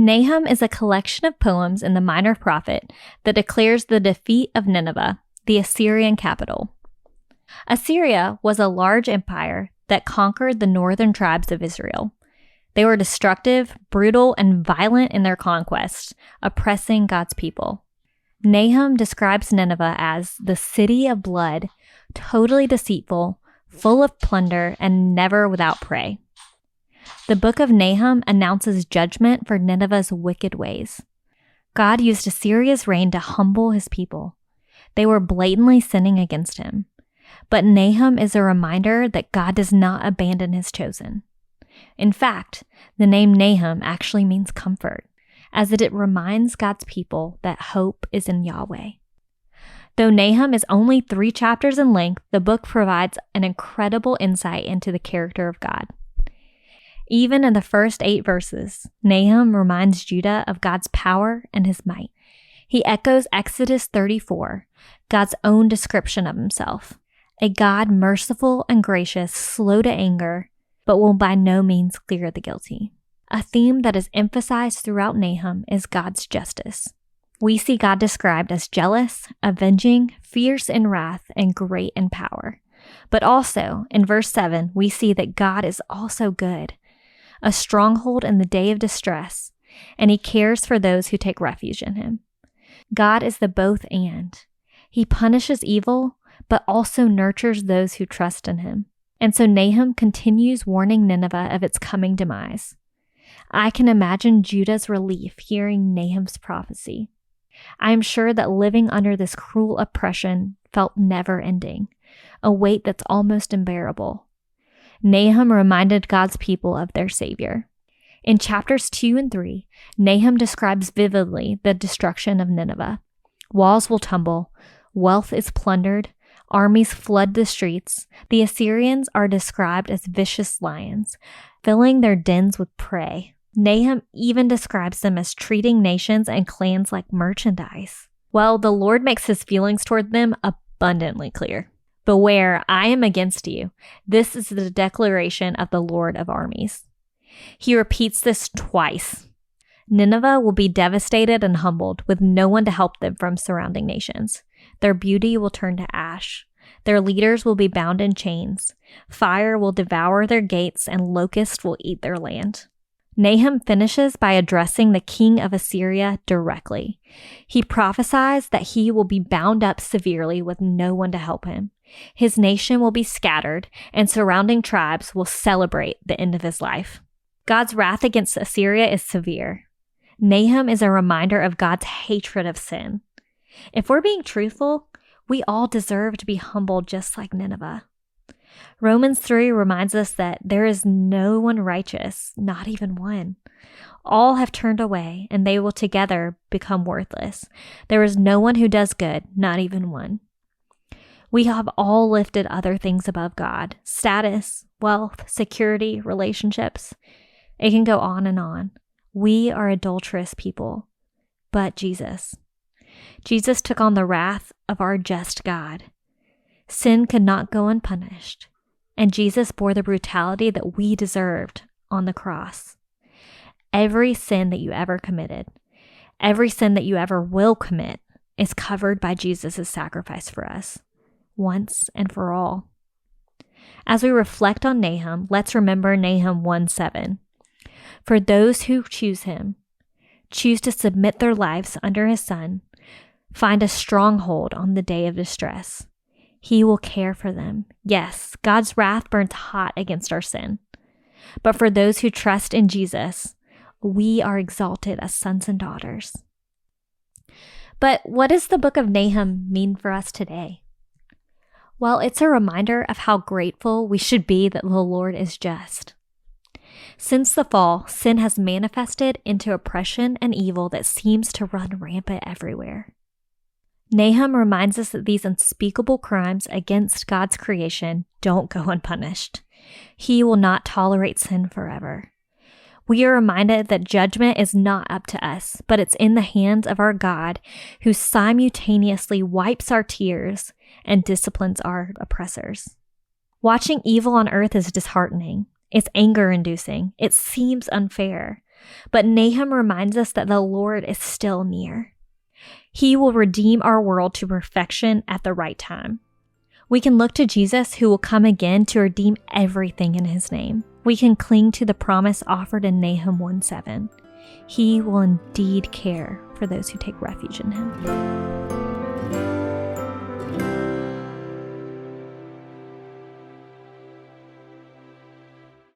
Nahum is a collection of poems in the Minor Prophet that declares the defeat of Nineveh, the Assyrian capital. Assyria was a large empire that conquered the northern tribes of Israel. They were destructive, brutal, and violent in their conquest, oppressing God's people. Nahum describes Nineveh as the city of blood, totally deceitful, full of plunder, and never without prey. The book of Nahum announces judgment for Nineveh's wicked ways. God used Assyria's reign to humble his people. They were blatantly sinning against him. But Nahum is a reminder that God does not abandon his chosen. In fact, the name Nahum actually means comfort, as it reminds God's people that hope is in Yahweh. Though Nahum is only 3 chapters in length, the book provides an incredible insight into the character of God. Even in the first 8 verses, Nahum reminds Judah of God's power and his might. He echoes Exodus 34, God's own description of himself. A God merciful and gracious, slow to anger, but will by no means clear the guilty. A theme that is emphasized throughout Nahum is God's justice. We see God described as jealous, avenging, fierce in wrath, and great in power. But also, in verse 7, we see that God is also good, a stronghold in the day of distress, and he cares for those who take refuge in him. God is the both and. He punishes evil, but also nurtures those who trust in him. And so Nahum continues warning Nineveh of its coming demise. I can imagine Judah's relief hearing Nahum's prophecy. I am sure that living under this cruel oppression felt never-ending, a weight that's almost unbearable. Nahum reminded God's people of their Savior. In chapters 2 and 3, Nahum describes vividly the destruction of Nineveh. Walls will tumble, wealth is plundered, armies flood the streets. The Assyrians are described as vicious lions, filling their dens with prey. Nahum even describes them as treating nations and clans like merchandise. Well, the Lord makes his feelings toward them abundantly clear. Beware, I am against you. This is the declaration of the Lord of armies. He repeats this twice. Nineveh will be devastated and humbled, with no one to help them from surrounding nations. Their beauty will turn to ash. Their leaders will be bound in chains. Fire will devour their gates, and locusts will eat their land. Nahum finishes by addressing the king of Assyria directly. He prophesies that he will be bound up severely with no one to help him. His nation will be scattered, and surrounding tribes will celebrate the end of his life. God's wrath against Assyria is severe. Nahum is a reminder of God's hatred of sin. If we're being truthful, we all deserve to be humbled just like Nineveh. Romans 3 reminds us that there is no one righteous, not even one. All have turned away, and they will together become worthless. There is no one who does good, not even one. We have all lifted other things above God: status, wealth, security, relationships. It can go on and on. We are adulterous people, but Jesus took on the wrath of our just God. Sin could not go unpunished, and Jesus bore the brutality that we deserved on the cross. Every sin that you ever committed, every sin that you ever will commit, is covered by Jesus' sacrifice for us, once and for all. As we reflect on Nahum, let's remember Nahum 1:7. For those who choose him, choose to submit their lives under his Son, find a stronghold on the day of distress. He will care for them. Yes, God's wrath burns hot against our sin. But for those who trust in Jesus, we are exalted as sons and daughters. But what does the book of Nahum mean for us today? Well, it's a reminder of how grateful we should be that the Lord is just. Since the fall, sin has manifested into oppression and evil that seems to run rampant everywhere. Nahum reminds us that these unspeakable crimes against God's creation don't go unpunished. He will not tolerate sin forever. We are reminded that judgment is not up to us, but it's in the hands of our God, who simultaneously wipes our tears and disciplines our oppressors. Watching evil on earth is disheartening. It's anger-inducing. It seems unfair. But Nahum reminds us that the Lord is still near. He will redeem our world to perfection at the right time. We can look to Jesus, who will come again to redeem everything in his name. We can cling to the promise offered in Nahum 1:7. He will indeed care for those who take refuge in him.